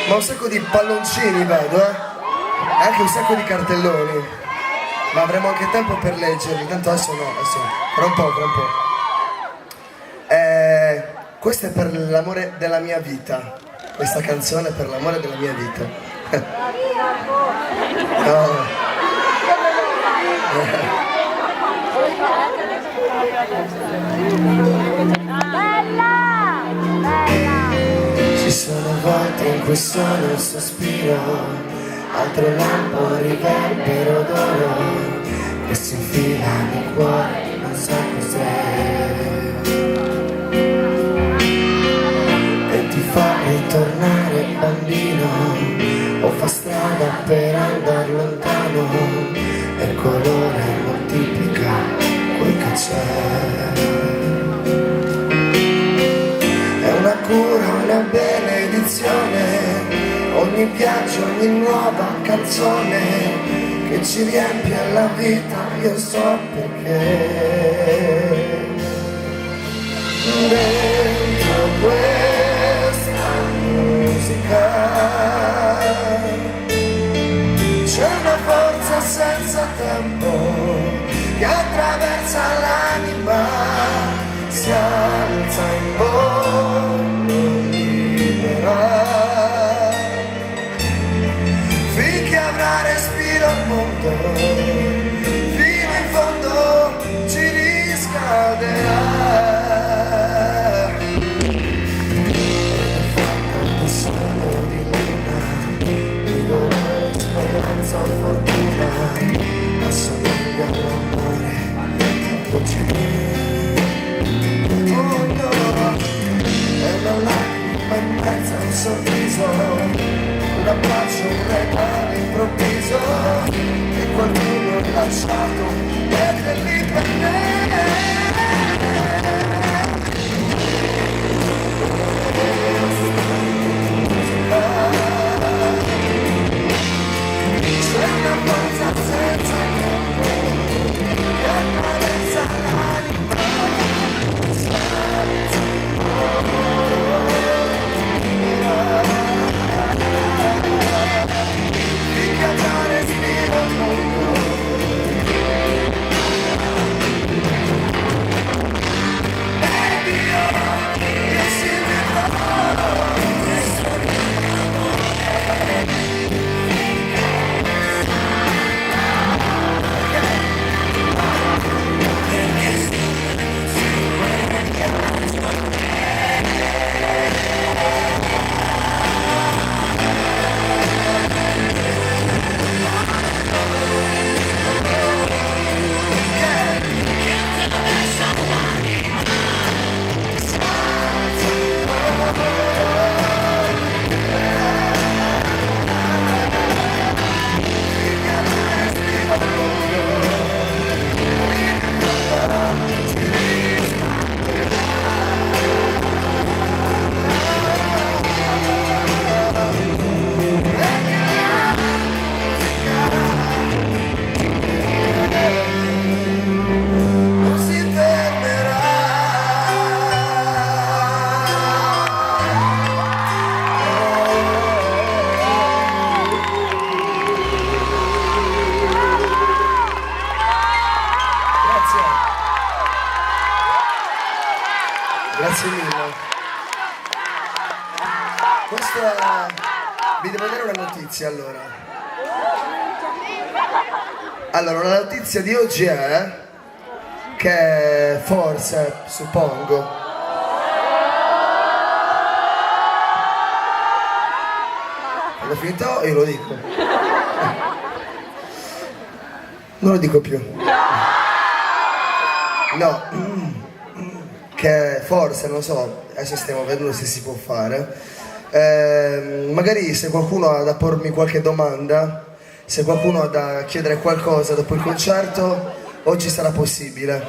Ma un sacco di palloncini vedo, eh? E anche un sacco di cartelloni. Ma avremo anche tempo per leggerli, tanto adesso no, adesso. Fra un po', fra un po'. Questo è per l'amore della mia vita. Questa canzone è per l'amore della mia vita. No. Bella! Bella! Ci sono volte in cui sono un sospiro, altre lampo, riverbero d'oro che si infila nel cuore, non so cos'è, e ti fa ritornare bambino o fa strada per andare lontano, e il colore moltiplica quel che c'è. È una cura, una benedizione, ogni viaggio, ogni nuova canzone che ci riempie la vita, io so perché. Dentro questa musica c'è una forza senza tempo che attraversa l'anima, si alza in volo libera, finché avrà respiro il mondo, fino in fondo ci riscalderà. Tanto sole di luna, di dolore, speranza, fortuna, assomiglia all'amore, tanto c'è. Una lacrima in mezzo a un sorriso, un abbraccio, un regalo improvviso che qualcuno ha lasciato ed è lì per me. C'è una forza senza tempo che attraversa l'anima, grazie mille. Vi devo dare una notizia allora. Allora, la notizia di oggi è che forse, suppongo, quando è finito io lo dico. Non lo dico più. No. Che forse, non so, adesso stiamo vedendo se si può fare, magari se qualcuno ha da pormi qualche domanda, se qualcuno ha da chiedere qualcosa dopo il concerto, oggi sarà possibile.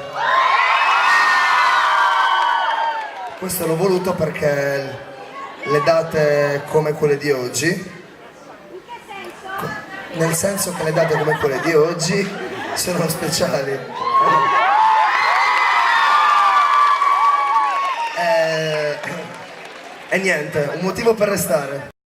Questo l'ho voluto perché le date come quelle di oggi, nel senso che le date come quelle di oggi sono speciali. E niente, un motivo per restare.